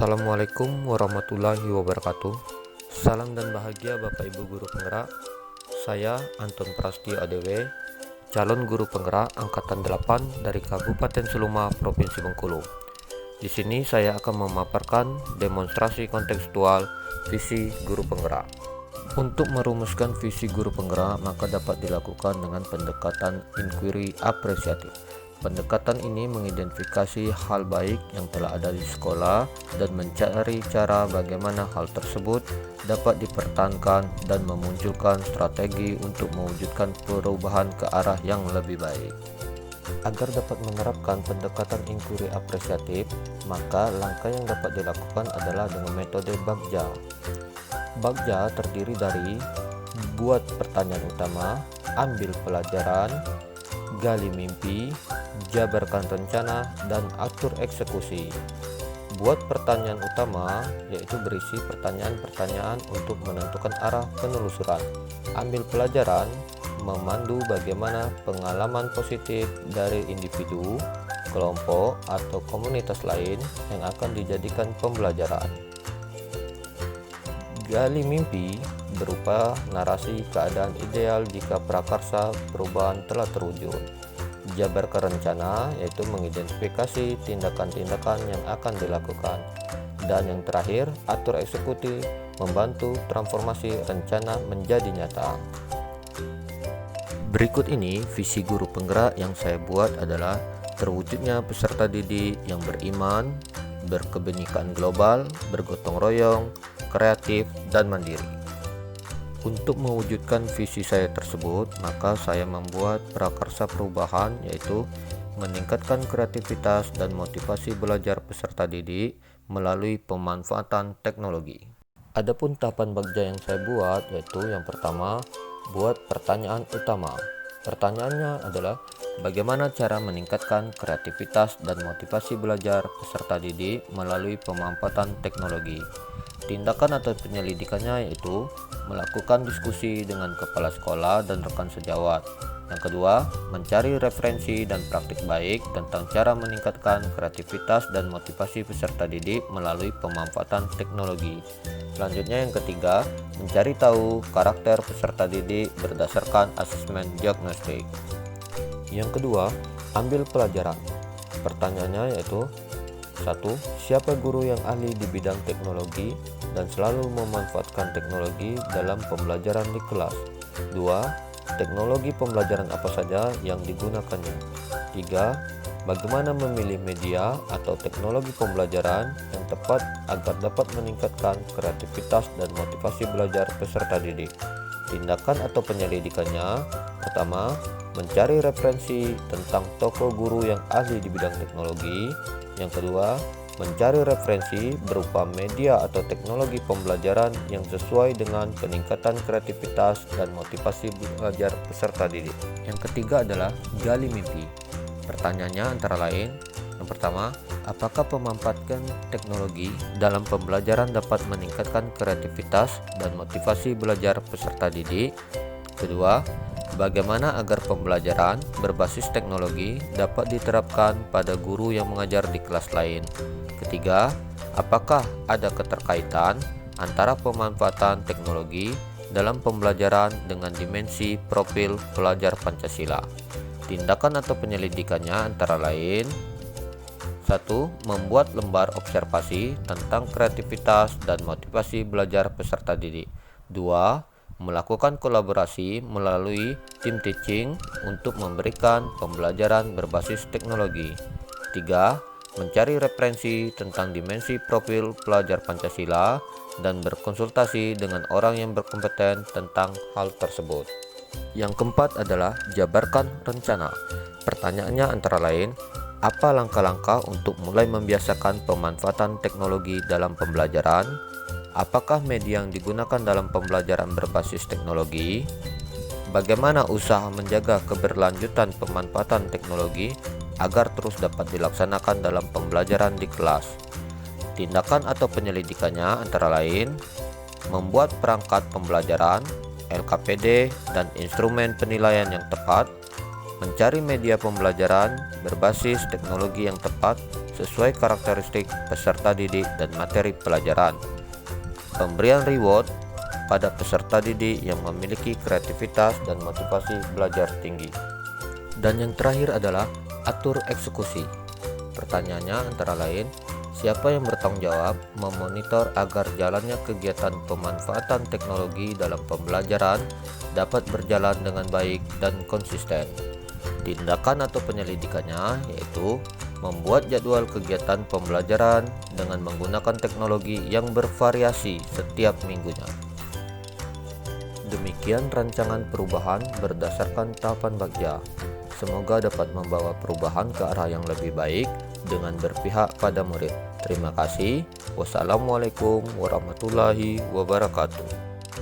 Assalamualaikum warahmatullahi wabarakatuh. Salam dan bahagia Bapak Ibu Guru Penggerak. Saya Anton Prastio ADW, calon guru penggerak angkatan 8 dari Kabupaten Seluma, Provinsi Bengkulu. Di sini saya akan memaparkan demonstrasi kontekstual visi guru penggerak. Untuk merumuskan visi guru penggerak, maka dapat dilakukan dengan pendekatan inquiry apresiatif. Pendekatan ini mengidentifikasi hal baik yang telah ada di sekolah dan mencari cara bagaimana hal tersebut dapat dipertahankan dan memunculkan strategi untuk mewujudkan perubahan ke arah yang lebih baik. Agar dapat menerapkan pendekatan inquiry apresiatif, maka langkah yang dapat dilakukan adalah dengan metode Bagja. Bagja terdiri dari buat pertanyaan utama, ambil pelajaran, gali mimpi, jabarkan rencana, dan atur eksekusi. Buat pertanyaan utama yaitu berisi pertanyaan-pertanyaan untuk menentukan arah penelusuran. Ambil pelajaran memandu bagaimana pengalaman positif dari individu, kelompok, atau komunitas lain yang akan dijadikan pembelajaran. Gali mimpi berupa narasi keadaan ideal jika prakarsa perubahan telah terwujud. Jabarkan rencana yaitu mengidentifikasi tindakan-tindakan yang akan dilakukan. Dan yang terakhir, atur eksekusi membantu transformasi rencana menjadi nyata. Berikut ini visi guru penggerak yang saya buat adalah terwujudnya peserta didik yang beriman, berkebenekaan global, bergotong royong, kreatif, dan mandiri. Untuk mewujudkan visi saya tersebut, maka saya membuat prakarsa perubahan, yaitu meningkatkan kreativitas dan motivasi belajar peserta didik melalui pemanfaatan teknologi. Adapun tahapan Bagja yang saya buat, yaitu yang pertama, buat pertanyaan utama. Pertanyaannya adalah bagaimana cara meningkatkan kreativitas dan motivasi belajar peserta didik melalui pemanfaatan teknologi. Tindakan atau penyelidikannya yaitu melakukan diskusi dengan kepala sekolah dan rekan sejawat. Yang kedua, mencari referensi dan praktik baik tentang cara meningkatkan kreativitas dan motivasi peserta didik melalui pemanfaatan teknologi. Selanjutnya yang ketiga, mencari tahu karakter peserta didik berdasarkan asesmen diagnostik. Yang kedua, ambil pelajaran. Pertanyaannya yaitu 1. Siapa guru yang ahli di bidang teknologi dan selalu memanfaatkan teknologi dalam pembelajaran di kelas? 2. Teknologi pembelajaran apa saja yang digunakannya? 3. Bagaimana memilih media atau teknologi pembelajaran yang tepat agar dapat meningkatkan kreativitas dan motivasi belajar peserta didik? Tindakan atau penyelidikannya: pertama, mencari referensi tentang tokoh guru yang ahli di bidang teknologi. Yang kedua, mencari referensi berupa media atau teknologi pembelajaran yang sesuai dengan peningkatan kreativitas dan motivasi belajar peserta didik. Yang ketiga adalah gali mimpi. Pertanyaannya antara lain, yang pertama, apakah pemanfaatan teknologi dalam pembelajaran dapat meningkatkan kreativitas dan motivasi belajar peserta didik? Kedua, bagaimana agar pembelajaran berbasis teknologi dapat diterapkan pada guru yang mengajar di kelas lain? Ketiga, apakah ada keterkaitan antara pemanfaatan teknologi dalam pembelajaran dengan dimensi profil pelajar Pancasila? Tindakan atau penyelidikannya antara lain: 1. Membuat lembar observasi tentang kreativitas dan motivasi belajar peserta didik. 2. Melakukan kolaborasi melalui tim teaching untuk memberikan pembelajaran berbasis teknologi. 3. Mencari referensi tentang dimensi profil pelajar Pancasila dan berkonsultasi dengan orang yang berkompeten tentang hal tersebut. Yang keempat adalah jabarkan rencana. Pertanyaannya antara lain, apa langkah-langkah untuk mulai membiasakan pemanfaatan teknologi dalam pembelajaran? Apakah media yang digunakan dalam pembelajaran berbasis teknologi? Bagaimana usaha menjaga keberlanjutan pemanfaatan teknologi agar terus dapat dilaksanakan dalam pembelajaran di kelas? Tindakan atau penyelidikannya antara lain, membuat perangkat pembelajaran, LKPD, dan instrumen penilaian yang tepat, mencari media pembelajaran berbasis teknologi yang tepat, sesuai karakteristik peserta didik dan materi pelajaran. Pemberian reward pada peserta didik yang memiliki kreativitas dan motivasi belajar tinggi. Dan yang terakhir adalah atur eksekusi. Pertanyaannya antara lain, siapa yang bertanggung jawab memonitor agar jalannya kegiatan pemanfaatan teknologi dalam pembelajaran dapat berjalan dengan baik dan konsisten? Tindakan atau penyelidikannya yaitu membuat jadwal kegiatan pembelajaran dengan menggunakan teknologi yang bervariasi setiap minggunya. Demikian rancangan perubahan berdasarkan tahapan Bagja. Semoga dapat membawa perubahan ke arah yang lebih baik dengan berpihak pada murid. Terima kasih. Wassalamualaikum warahmatullahi wabarakatuh.